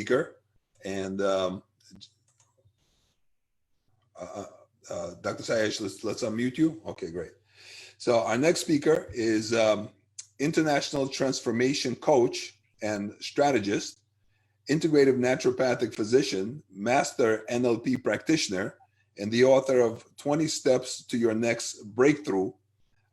speaker. And Dr. Sayegh, let's unmute you. Okay, great. So our next speaker is international transformation coach and strategist, integrative naturopathic physician, master NLP practitioner, and the author of 20 Steps to Your Next Breakthrough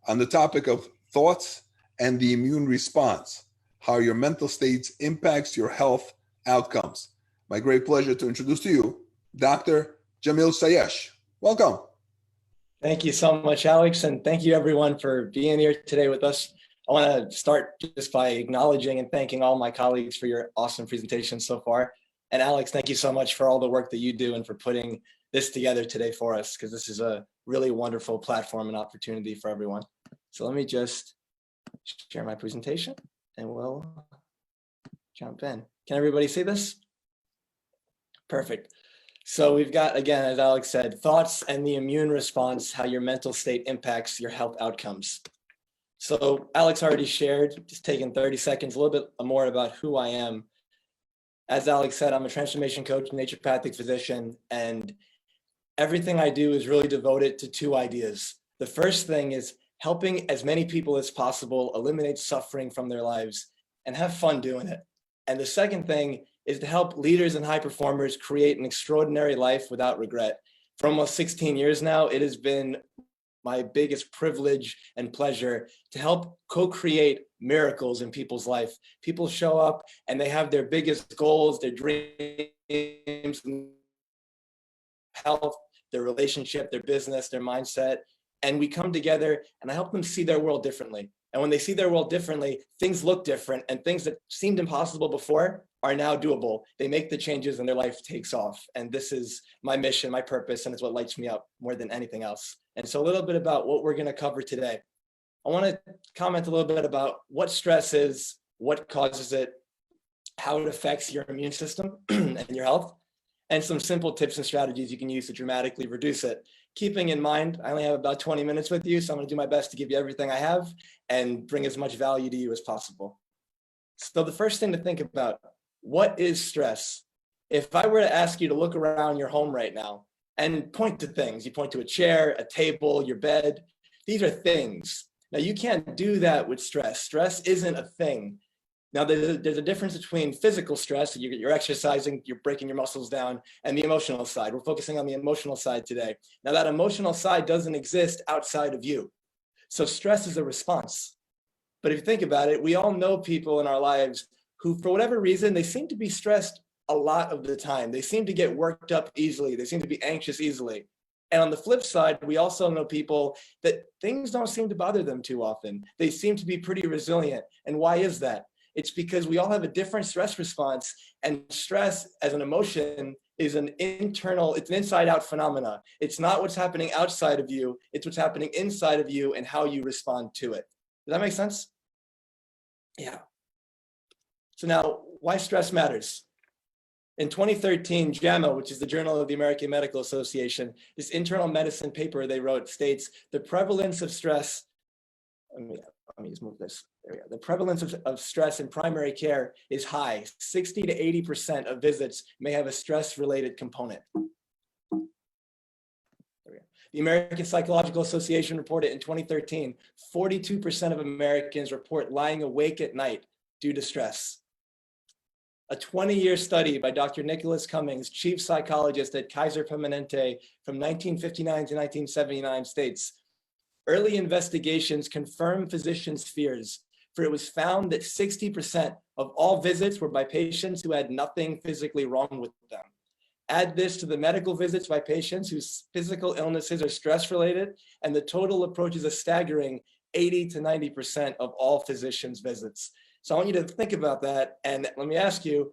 on the topic of thoughts and the immune response, how your mental states impacts your health outcomes. My great pleasure to introduce to you, Dr. Jamil Sayegh. Welcome. Thank you so much, Alex, and thank you everyone for being here today with us. I want to start just by acknowledging and thanking all my colleagues for your awesome presentation so far. And Alex, thank you so much for all the work that you do and for putting this together today for us, because this is a really wonderful platform and opportunity for everyone. So let me just share my presentation and we'll jump in. Can everybody see this? Perfect. So we've got, again, as Alex said, thoughts and the immune response, how your mental state impacts your health outcomes. So Alex already shared, just taking 30 seconds, a little bit more about who I am. As Alex said, I'm a transformation coach, naturopathic physician, and everything I do is really devoted to two ideas. The first thing is helping as many people as possible eliminate suffering from their lives and have fun doing it. And the second thing is to help leaders and high performers create an extraordinary life without regret. For almost 16 years now, it has been my biggest privilege and pleasure to help co-create miracles in people's life. People show up and they have their biggest goals, their dreams, health, their relationship, their business, their mindset, and we come together and I help them see their world differently. And when they see their world differently, things look different, and things that seemed impossible before are now doable. They make the changes and their life takes off. And this is my mission, my purpose, and it's what lights me up more than anything else. And so a little bit about what we're going to cover today. I want to comment a little bit about what stress is, what causes it, how it affects your immune system and your health, and some simple tips and strategies you can use to dramatically reduce it. Keeping in mind, I only have about 20 minutes with you, so I'm going to do my best to give you everything I have and bring as much value to you as possible. So the first thing to think about, what is stress? If I were to ask you to look around your home right now and point to things, you point to a chair, a table, your bed, these are things. Now you can't do that with stress. Stress isn't a thing. Now, there's a difference between physical stress, so you're exercising, you're breaking your muscles down, and the emotional side. We're focusing on the emotional side today. Now, that emotional side doesn't exist outside of you. So stress is a response. But if you think about it, we all know people in our lives who, for whatever reason, they seem to be stressed a lot of the time. They seem to get worked up easily. They seem to be anxious easily. And on the flip side, we also know people that things don't seem to bother them too often. They seem to be pretty resilient. And why is that? It's because we all have a different stress response, and stress as an emotion is an internal, it's an inside out phenomena. It's not what's happening outside of you, it's what's happening inside of you and how you respond to it. Does that make sense? Yeah. So now, why stress matters? In 2013, JAMA, which is the Journal of the American Medical Association, this internal medicine paper they wrote states the prevalence of stress, let me just move this. There we go. The prevalence of stress in primary care is high. 60 to 80% of visits may have a stress-related component. There we go. The American Psychological Association reported in 2013, 42% of Americans report lying awake at night due to stress. A 20-year study by Dr. Nicholas Cummings, chief psychologist at Kaiser Permanente from 1959 to 1979 states, early investigations confirm physicians' fears, for it was found that 60% of all visits were by patients who had nothing physically wrong with them. Add this to the medical visits by patients whose physical illnesses are stress-related, and the total approaches a staggering 80 to 90% of all physicians' visits. So I want you to think about that, and let me ask you,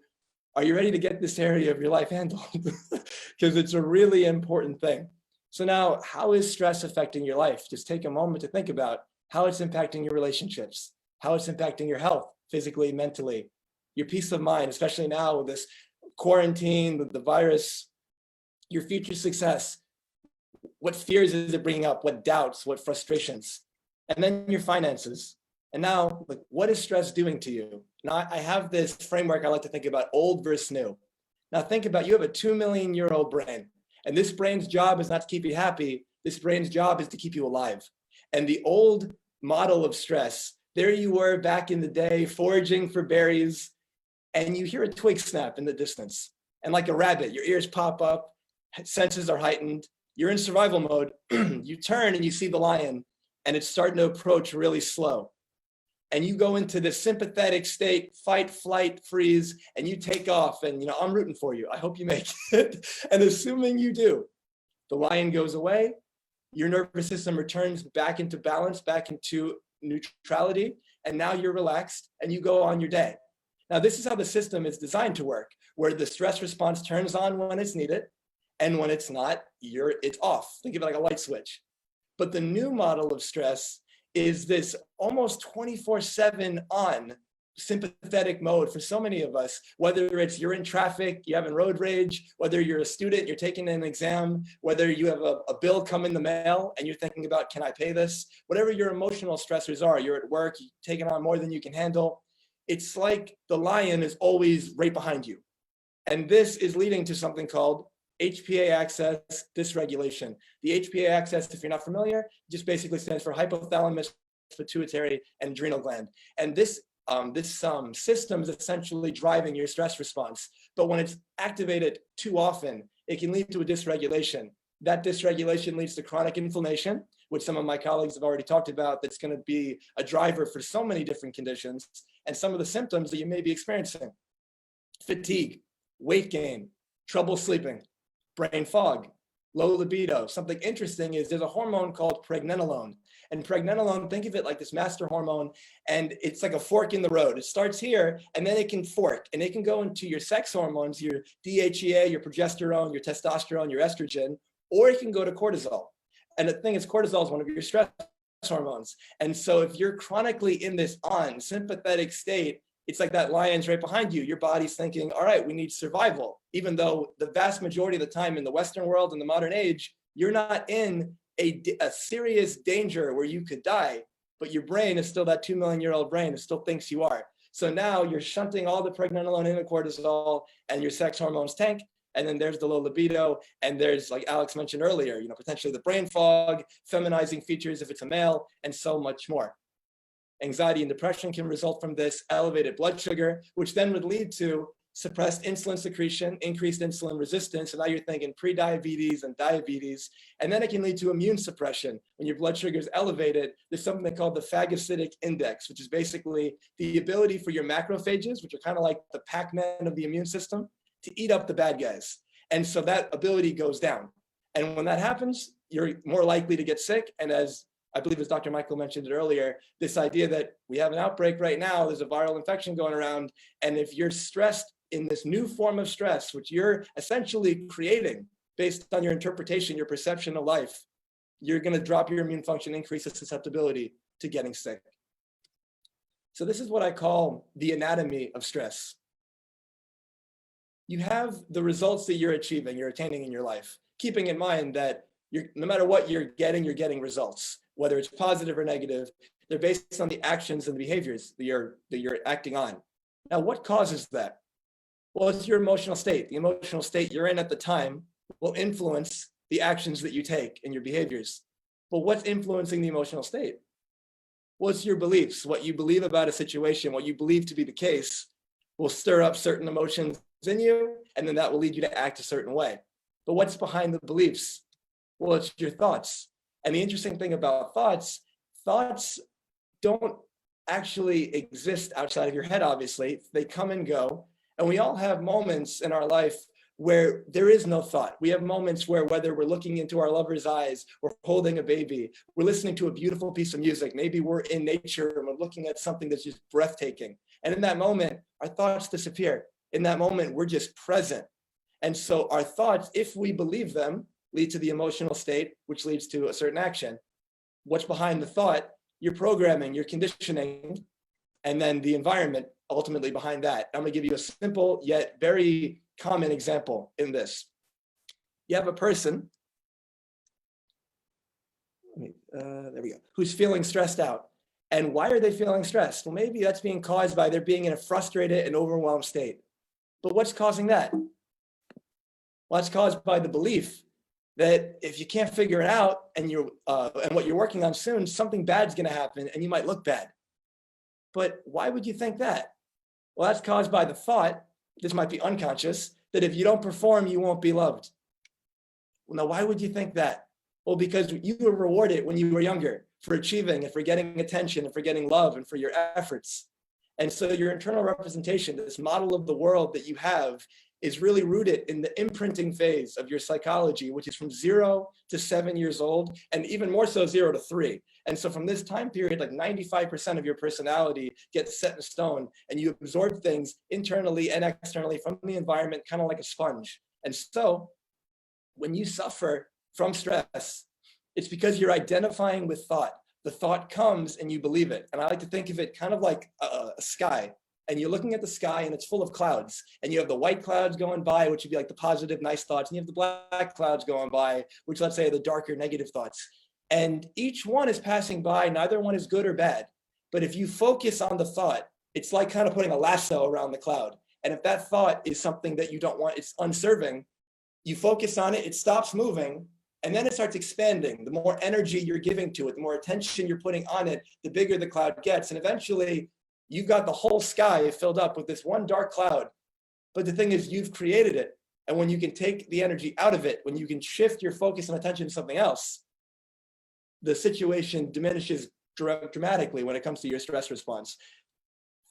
are you ready to get this area of your life handled? Because it's a really important thing. So now, how is stress affecting your life? Just take a moment to think about how it's impacting your relationships, how it's impacting your health, physically, mentally, your peace of mind, especially now with this quarantine, the virus, your future success. What fears is it bringing up? What doubts, what frustrations? And then your finances. And now, like, what is stress doing to you? Now, I have this framework I like to think about, old versus new. Now think about, you have a 2 million-year-old brain, and this brain's job is not to keep you happy. This brain's job is to keep you alive. And the old model of stress, there you were back in the day, foraging for berries, and you hear a twig snap in the distance. And like a rabbit, your ears pop up, senses are heightened, you're in survival mode, you turn and you see the lion, and it's starting to approach really slow. And you go into this sympathetic state, fight, flight, freeze, and you take off, and I'm rooting for you. I hope you make it. And assuming you do, the lion goes away, your nervous system returns back into balance, back into neutrality, and now you're relaxed and you go on your day. Now, this is how the system is designed to work, where the stress response turns on when it's needed, and when it's not, it's off. Think of it like a light switch. But the new model of stress is this almost 24/7 on sympathetic mode for so many of us, whether it's you're in traffic, you're having road rage, whether you're a student, you're taking an exam, whether you have a bill come in the mail and you're thinking about, can I pay this? Whatever your emotional stressors are, you're at work, you're taking on more than you can handle. It's like the lion is always right behind you. And this is leading to something called HPA axis dysregulation. The HPA axis, if you're not familiar, just basically stands for hypothalamus, pituitary, and adrenal gland. And this system is essentially driving your stress response. But when it's activated too often, it can lead to a dysregulation. That dysregulation leads to chronic inflammation, which some of my colleagues have already talked about, that's going to be a driver for so many different conditions and some of the symptoms that you may be experiencing: fatigue, weight gain, trouble sleeping, brain fog, low libido. Something interesting is there's a hormone called pregnenolone. And pregnenolone, think of it like this master hormone, and it's like a fork in the road. It starts here, and then it can fork, and it can go into your sex hormones, your DHEA, your progesterone, your testosterone, your estrogen, or it can go to cortisol. And the thing is, cortisol is one of your stress hormones. And so if you're chronically in this on sympathetic state, it's like that lion's right behind you. Your body's thinking, all right, we need survival. Even though the vast majority of the time in the Western world, in the modern age, you're not in a serious danger where you could die, but your brain is still that 2 million-year-old brain. It still thinks you are. So now you're shunting all the pregnenolone into cortisol, and your sex hormones tank. And then there's the low libido, and there's, like Alex mentioned earlier, potentially the brain fog, feminizing features if it's a male, and so much more. Anxiety and depression can result from this, elevated blood sugar, which then would lead to suppressed insulin secretion, increased insulin resistance. So now you're thinking pre-diabetes and diabetes. And then it can lead to immune suppression. When your blood sugar is elevated, there's something called the phagocytic index, which is basically the ability for your macrophages, which are kind of like the Pac-Man of the immune system, to eat up the bad guys. And so that ability goes down. And when that happens, you're more likely to get sick. And as I believe, as Dr. Michael mentioned it earlier, this idea that we have an outbreak right now, there's a viral infection going around. And if you're stressed in this new form of stress, which you're essentially creating based on your interpretation, your perception of life, you're going to drop your immune function, increase the susceptibility to getting sick. So this is what I call the anatomy of stress. You have the results that you're achieving, you're attaining in your life, keeping in mind that no matter what you're getting results, whether it's positive or negative. They're based on the actions and the behaviors that you're acting on. Now, what causes that? Well, it's your emotional state. The emotional state you're in at the time will influence the actions that you take and your behaviors. But what's influencing the emotional state? Well, it's your beliefs. What you believe about a situation, what you believe to be the case, will stir up certain emotions in you, and then that will lead you to act a certain way. But what's behind the beliefs? Well, it's your thoughts. And the interesting thing about thoughts don't actually exist outside of your head, obviously. They come and go. And we all have moments in our life where there is no thought. We have moments where, whether we're looking into our lover's eyes, we're holding a baby, we're listening to a beautiful piece of music, maybe we're in nature and we're looking at something that's just breathtaking. And in that moment, our thoughts disappear. In that moment, we're just present. And so our thoughts, if we believe them, lead to the emotional state, which leads to a certain action. What's behind the thought? Your programming, your conditioning, and then the environment ultimately behind that. I'm going to give you a simple yet very common example in this. You have a person, there we go, who's feeling stressed out. And why are they feeling stressed? Well, maybe that's being caused by their being in a frustrated and overwhelmed state. But what's causing that? Well, that's caused by the belief that if you can't figure it out and what you're working on soon, something bad's going to happen and you might look bad. But why would you think that? Well, that's caused by the thought, this might be unconscious, that if you don't perform, you won't be loved. Well, now, why would you think that? Well, because you were rewarded when you were younger for achieving and for getting attention and for getting love and for your efforts. And so your internal representation, this model of the world that you have, is really rooted in the imprinting phase of your psychology, which is from 0 to 7 years old, and even more so 0 to 3. And so from this time period, like 95% of your personality gets set in stone, and you absorb things internally and externally from the environment, kind of like a sponge. And so when you suffer from stress, it's because you're identifying with thought. The thought comes and you believe it. And I like to think of it kind of like a sky. And you're looking at the sky and it's full of clouds. And you have the white clouds going by, which would be like the positive, nice thoughts. And you have the black clouds going by, which let's say are the darker, negative thoughts. And each one is passing by. Neither one is good or bad. But if you focus on the thought, it's like kind of putting a lasso around the cloud. And if that thought is something that you don't want, it's unserving, you focus on it, it stops moving. And then it starts expanding. The more energy you're giving to it, the more attention you're putting on it, the bigger the cloud gets. And eventually, you've got the whole sky filled up with this one dark cloud. But the thing is, you've created it. And when you can take the energy out of it, when you can shift your focus and attention to something else, the situation diminishes dramatically when it comes to your stress response.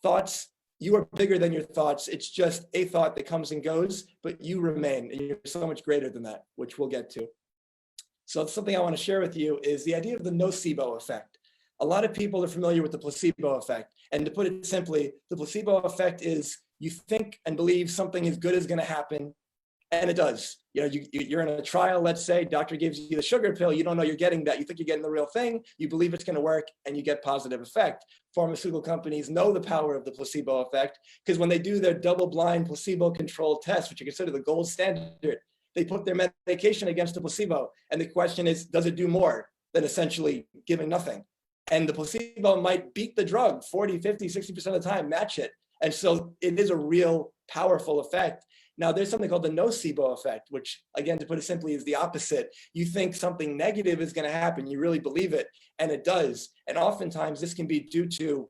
Thoughts, you are bigger than your thoughts. It's just a thought that comes and goes, but you remain. And you're so much greater than that, which we'll get to. So something I want to share with you is the idea of the nocebo effect. A lot of people are familiar with the placebo effect. And to put it simply, the placebo effect is you think and believe something as good is going to happen, and it does. You know, you're in a trial, let's say, doctor gives you the sugar pill, you don't know you're getting that. You think you're getting the real thing, you believe it's going to work, and you get positive effect. Pharmaceutical companies know the power of the placebo effect because when they do their double-blind placebo-controlled test, which you consider the gold standard, they put their medication against the placebo. And the question is, does it do more than essentially giving nothing? And the placebo might beat the drug 40, 50, 60% of the time, match it. And so it is a real powerful effect. Now, there's something called the nocebo effect, which, again, to put it simply, is the opposite. You think something negative is going to happen. You really believe it, and it does. And oftentimes, this can be due to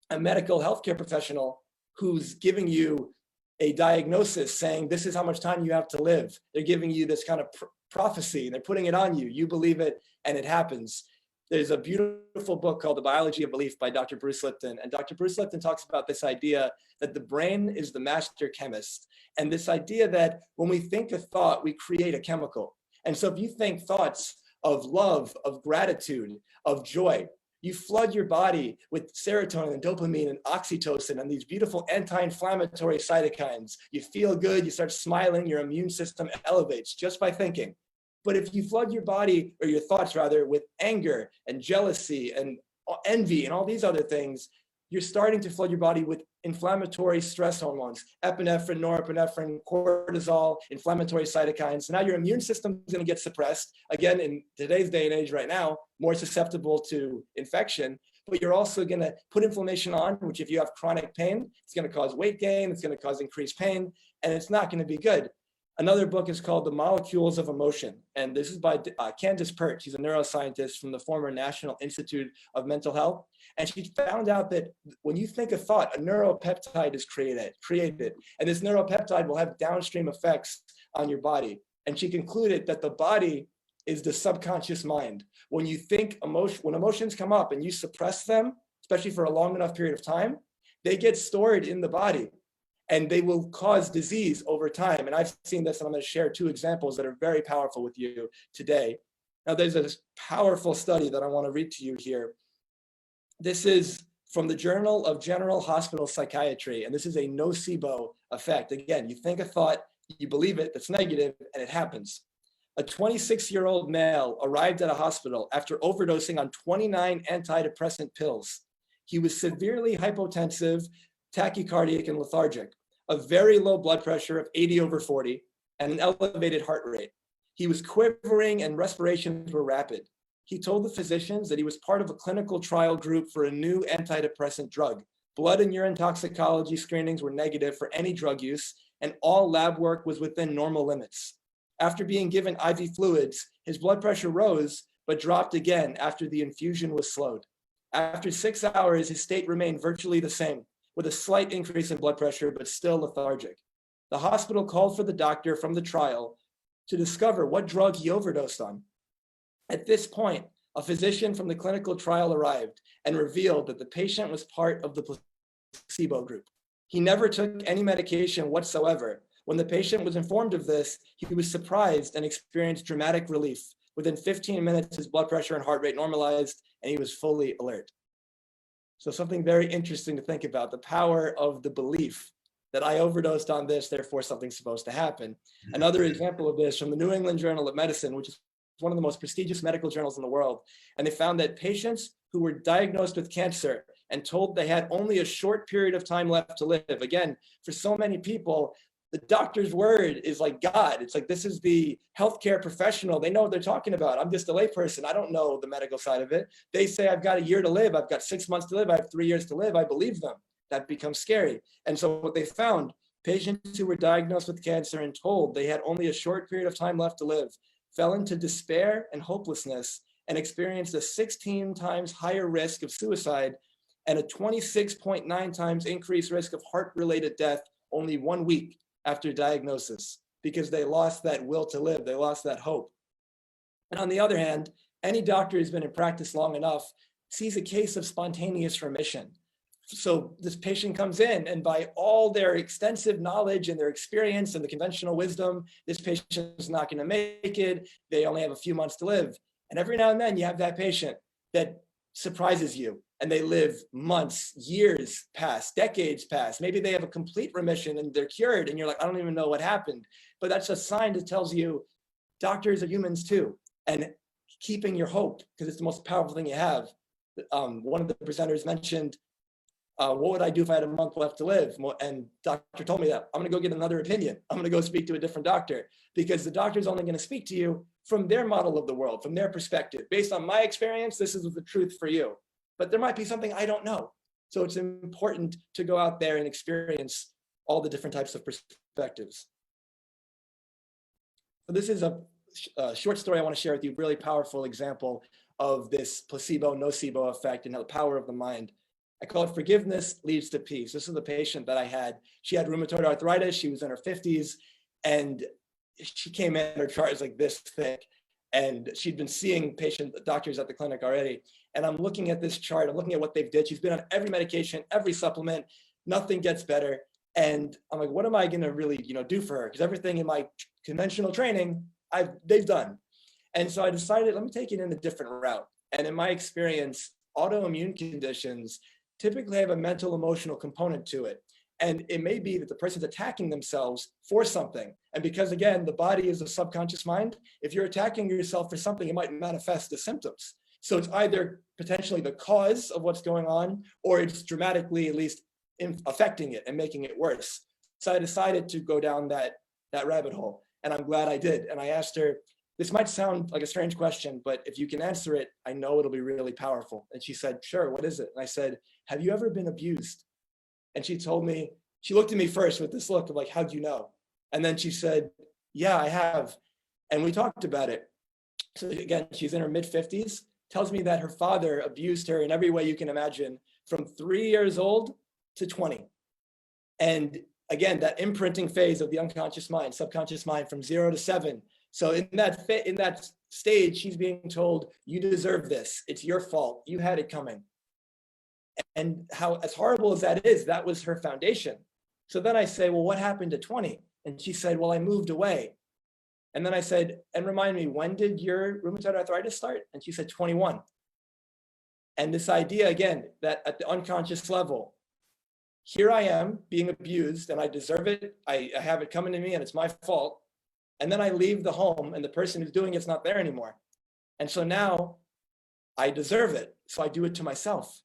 a medical healthcare professional who's giving you a diagnosis saying, this is how much time you have to live. They're giving you this kind of prophecy, and they're putting it on you. You believe it, and it happens. There's a beautiful book called The Biology of Belief by Dr. Bruce Lipton. And Dr. Bruce Lipton talks about this idea that the brain is the master chemist. And this idea that when we think a thought, we create a chemical. And so if you think thoughts of love, of gratitude, of joy, you flood your body with serotonin and dopamine and oxytocin and these beautiful anti-inflammatory cytokines. You feel good, you start smiling, your immune system elevates just by thinking. But if you flood your body, or your thoughts rather, with anger and jealousy and envy and all these other things, you're starting to flood your body with inflammatory stress hormones, epinephrine, norepinephrine, cortisol, inflammatory cytokines. So now your immune system is going to get suppressed. Again, in today's day and age right now, more susceptible to infection. But you're also going to put inflammation on, which if you have chronic pain, it's going to cause weight gain, it's going to cause increased pain, and it's not going to be good. Another book is called The Molecules of Emotion. And this is by Candace Pert. She's a neuroscientist from the former National Institute of Mental Health. And she found out that when you think a thought, a neuropeptide is created. And this neuropeptide will have downstream effects on your body. And she concluded that the body is the subconscious mind. When you think when emotions come up and you suppress them, especially for a long enough period of time, they get stored in the body. And they will cause disease over time. And I've seen this, and I'm going to share 2 examples that are very powerful with you today. Now, there's a powerful study that I want to read to you here. This is from the Journal of General Hospital Psychiatry, and this is a nocebo effect. Again, you think a thought, you believe it, that's negative, and it happens. A 26-year-old male arrived at a hospital after overdosing on 29 antidepressant pills. He was severely hypotensive, tachycardic, and lethargic, a very low blood pressure of 80/40, and an elevated heart rate. He was quivering and respirations were rapid. He told the physicians that he was part of a clinical trial group for a new antidepressant drug. Blood and urine toxicology screenings were negative for any drug use, and all lab work was within normal limits. After being given IV fluids, his blood pressure rose, but dropped again after the infusion was slowed. After 6 hours, his state remained virtually the same, with a slight increase in blood pressure, but still lethargic. The hospital called for the doctor from the trial to discover what drug he overdosed on. At this point, a physician from the clinical trial arrived and revealed that the patient was part of the placebo group. He never took any medication whatsoever. When the patient was informed of this, he was surprised and experienced dramatic relief. Within 15 minutes, his blood pressure and heart rate normalized, and he was fully alert. So something very interesting to think about, the power of the belief that I overdosed on this, therefore something's supposed to happen. Another example of this from the New England Journal of Medicine, which is one of the most prestigious medical journals in the world. And they found that patients who were diagnosed with cancer and told they had only a short period of time left to live, again, for so many people, the doctor's word is like God. It's like, this is the healthcare professional. They know what they're talking about. I'm just a layperson. I don't know the medical side of it. They say, I've got a year to live. I've got 6 months to live. I have 3 years to live. I believe them. That becomes scary. And so what they found, patients who were diagnosed with cancer and told they had only a short period of time left to live fell into despair and hopelessness and experienced a 16 times higher risk of suicide and a 26.9 times increased risk of heart-related death only 1 week after diagnosis, because they lost that will to live, they lost that hope. And on the other hand, any doctor who's been in practice long enough sees a case of spontaneous remission. So this patient comes in, and by all their extensive knowledge and their experience and the conventional wisdom, this patient is not going to make it. They only have a few months to live. And every now and then you have that patient that surprises you, and they live months, years past, decades past. Maybe they have a complete remission and they're cured, and you're like, I don't even know what happened. But that's a sign that tells you doctors are humans too, and keeping your hope, because it's the most powerful thing you have. One of the presenters mentioned, what would I do if I had a month left to live? And doctor told me that I'm going to go get another opinion. I'm going to go speak to a different doctor, because the doctor's only going to speak to you from their model of the world, from their perspective. Based on my experience, this is the truth for you. But there might be something I don't know. So it's important to go out there and experience all the different types of perspectives. So this is a short story I want to share with you, really powerful example of this placebo, nocebo effect and the power of the mind. I call it forgiveness leads to peace. This is the patient that I had. She had rheumatoid arthritis. She was in her 50s, and she came in, her chart is like this thick, and she'd been seeing doctors at the clinic already. And I'm looking at this chart. I'm looking at what they've did. She's been on every medication, every supplement. Nothing gets better. And I'm like, what am I going to really, do for her? Because everything in my conventional training, they've done. And so I decided, let me take it in a different route. And in my experience, autoimmune conditions typically have a mental emotional component to it. And it may be that the person's attacking themselves for something. And because, again, the body is a subconscious mind, if you're attacking yourself for something, it might manifest the symptoms. So it's either potentially the cause of what's going on, or it's dramatically at least affecting it and making it worse. So I decided to go down that rabbit hole, and I'm glad I did. And I asked her, this might sound like a strange question, but if you can answer it, I know it'll be really powerful. And she said, sure, what is it? And I said, have you ever been abused? And she told me, she looked at me first with this look of like, how'd you know? And then she said, yeah, I have. And we talked about it. So again, she's in her mid-50s, tells me that her father abused her in every way you can imagine from 3 years old to 20. And again, that imprinting phase of the unconscious mind, subconscious mind from 0 to 7. So in that stage, she's being told, you deserve this. It's your fault. You had it coming. And how, as horrible as that is, that was her foundation. So then I say, well, what happened to 20? And she said, well, I moved away. And then I said, and remind me, when did your rheumatoid arthritis start? And she said, 21. And this idea, again, that at the unconscious level, here I am being abused and I deserve it. I have it coming to me and it's my fault. And then I leave the home and the person who's doing it's not there anymore. And so now I deserve it. So I do it to myself.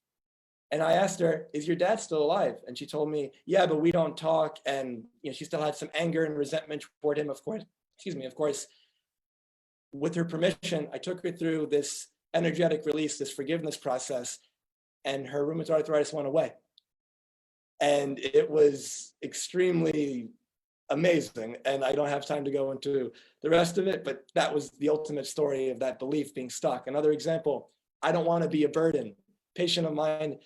And I asked her, is your dad still alive? And she told me, yeah, but we don't talk. And she still had some anger and resentment toward him, of course. Of course, with her permission, I took her through this energetic release, this forgiveness process, and her rheumatoid arthritis went away. And it was extremely amazing. And I don't have time to go into the rest of it, but that was the ultimate story of that belief being stuck. Another example, I don't want to be a burden. Patient of mine,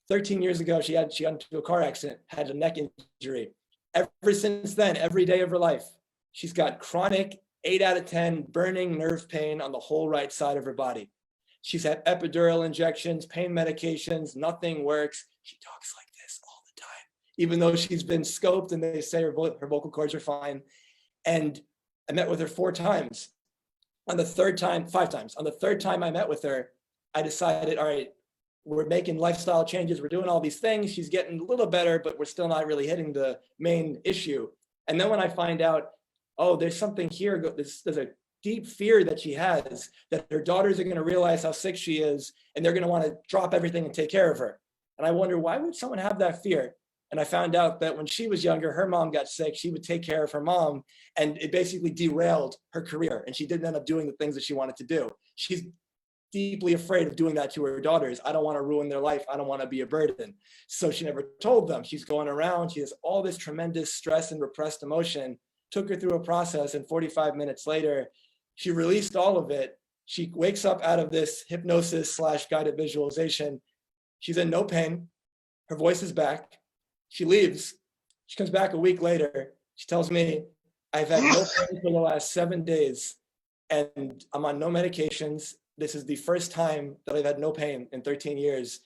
13 years ago, she got into a car accident, had a neck injury. Ever since then, every day of her life, she's got chronic 8 out of 10 burning nerve pain on the whole right side of her body. She's had epidural injections, pain medications, nothing works. She talks like this all the time, even though she's been scoped and they say her vocal cords are fine. And I met with her 4 times. On the third time, 5 times. On the third time I met with her, I decided, all right, we're making lifestyle changes. We're doing all these things. She's getting a little better, but we're still not really hitting the main issue. And then when I find out, oh, there's something here, there's a deep fear that she has, that her daughters are going to realize how sick she is, and they're going to want to drop everything and take care of her. And I wonder, why would someone have that fear? And I found out that when she was younger, her mom got sick, she would take care of her mom, and it basically derailed her career. And she didn't end up doing the things that she wanted to do. She's deeply afraid of doing that to her daughters. I don't want to ruin their life. I don't want to be a burden. So she never told them. She's going around. She has all this tremendous stress and repressed emotion. Took her through a process, and 45 minutes later, she released all of it. She wakes up out of this hypnosis / guided visualization. She's in no pain. Her voice is back. She leaves. She comes back a week later. She tells me, I've had no pain for the last 7 days, and I'm on no medications. This is the first time that I've had no pain in 13 years.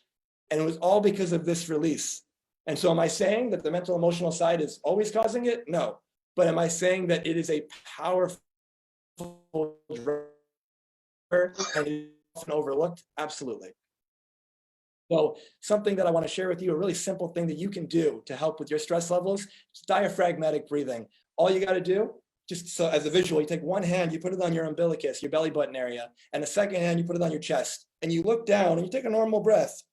And it was all because of this release. And so am I saying that the mental emotional side is always causing it? No. But am I saying that it is a powerful driver and is often overlooked? Absolutely. So something that I want to share with you, a really simple thing that you can do to help with your stress levels, is diaphragmatic breathing. All you got to do, just so as a visual, you take one hand, you put it on your umbilicus, your belly button area, and the second hand, you put it on your chest, and you look down and you take a normal breath,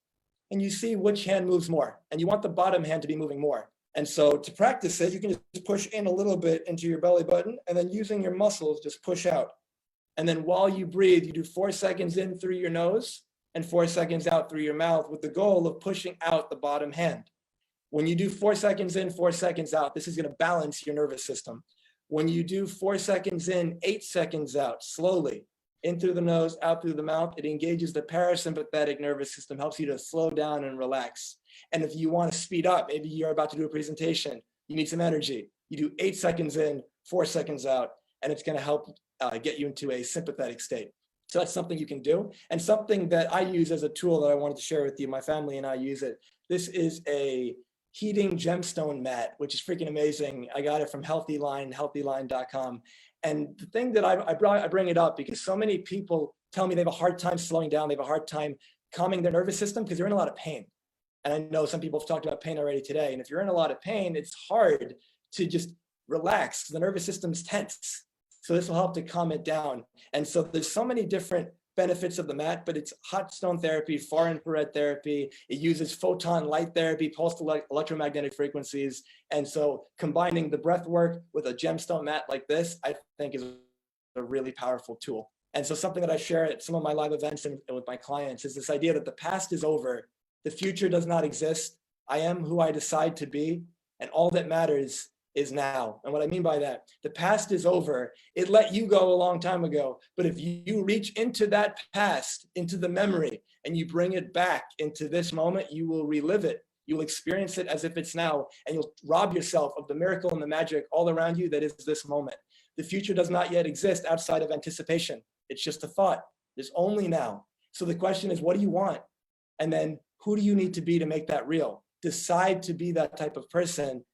and you see which hand moves more, and you want the bottom hand to be moving more. And so to practice it, you can just push in a little bit into your belly button, and then using your muscles, just push out. And then while you breathe, you do 4 seconds in through your nose and 4 seconds out through your mouth, with the goal of pushing out the bottom hand. When you do 4 seconds in, 4 seconds out, this is going to balance your nervous system. When you do 4 seconds in, 8 seconds out, slowly, in through the nose, out through the mouth, it engages the parasympathetic nervous system, helps you to slow down and relax. And if you want to speed up, maybe you're about to do a presentation, you need some energy. You do 8 seconds in, 4 seconds out, and it's going to help get you into a sympathetic state. So that's something you can do. And something that I use as a tool that I wanted to share with you, my family and I use it. This is a heating gemstone mat, which is freaking amazing. I got it from healthyline.com. And the thing that I bring it up because so many people tell me they have a hard time slowing down. They have a hard time calming their nervous system because they're in a lot of pain. And I know some people have talked about pain already today. And if you're in a lot of pain, it's hard to just relax. The nervous system's tense. So this will help to calm it down. And so there's so many different benefits of the mat, but it's hot stone therapy, far infrared therapy. It uses photon light therapy, pulsed electromagnetic frequencies. And so combining the breath work with a gemstone mat like this, I think is a really powerful tool. And so something that I share at some of my live events and with my clients is this idea that the past is over. The future does not exist. I am who I decide to be, and all that matters is now. And what I mean by that, the past is over. It let you go a long time ago. But if you reach into that past, into the memory, and you bring it back into this moment, you will relive it. You'll experience it as if it's now, and you'll rob yourself of the miracle and the magic all around you that is this moment. The future does not yet exist outside of anticipation. It's just a thought. There's only now. So the question is, what do you want? And then who do you need to be to make that real? Decide to be that type of person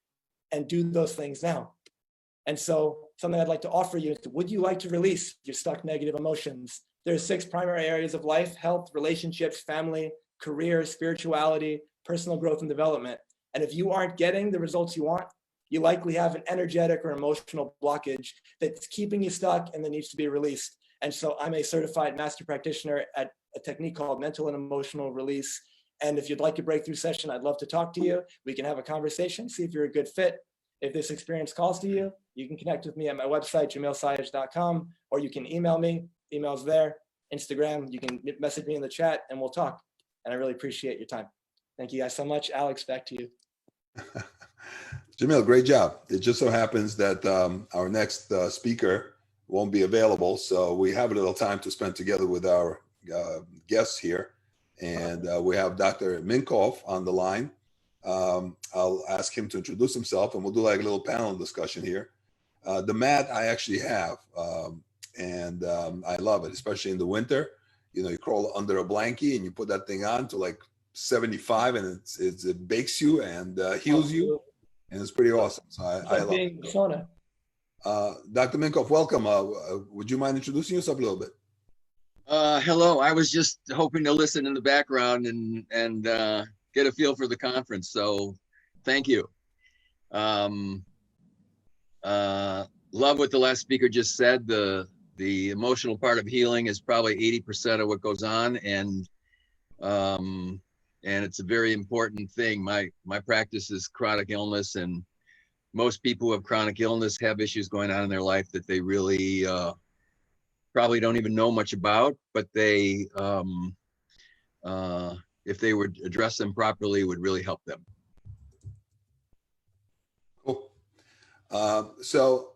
and do those things now. And so something I'd like to offer you is, would you like to release your stuck negative emotions? There are 6 primary areas of life: health, relationships, family, career, spirituality, personal growth and development. And if you aren't getting the results you want, you likely have an energetic or emotional blockage that's keeping you stuck and that needs to be released. And so I'm a certified master practitioner at a technique called mental and emotional release. And if you'd like a breakthrough session, I'd love to talk to you. We can have a conversation, see if you're a good fit. If this experience calls to you, you can connect with me at my website, jamilsayegh.com, or you can email me. Email's there. Instagram, you can message me in the chat and we'll talk. And I really appreciate your time. Thank you guys so much. Alex, back to you. Jamil, great job. It just so happens that our next speaker won't be available, so we have a little time to spend together with our guests here. And we have Dr. Minkoff on the line. I'll ask him to introduce himself, and we'll do like a little panel discussion here. The mat I actually have, and I love it, especially in the winter. You know, you crawl under a blankie and you put that thing on to like 75, and it bakes you and heals you, and it's pretty awesome. So I love it. Sauna. Dr. Minkoff, welcome. Would you mind introducing yourself a little bit? Hello. I was just hoping to listen in the background and get a feel for the conference. So thank you. Love what the last speaker just said. The emotional part of healing is probably 80% of what goes on. And it's a very important thing. My practice is chronic illness, and most people who have chronic illness have issues going on in their life that they really probably don't even know much about, but they, if they would address them properly, would really help them. Cool. So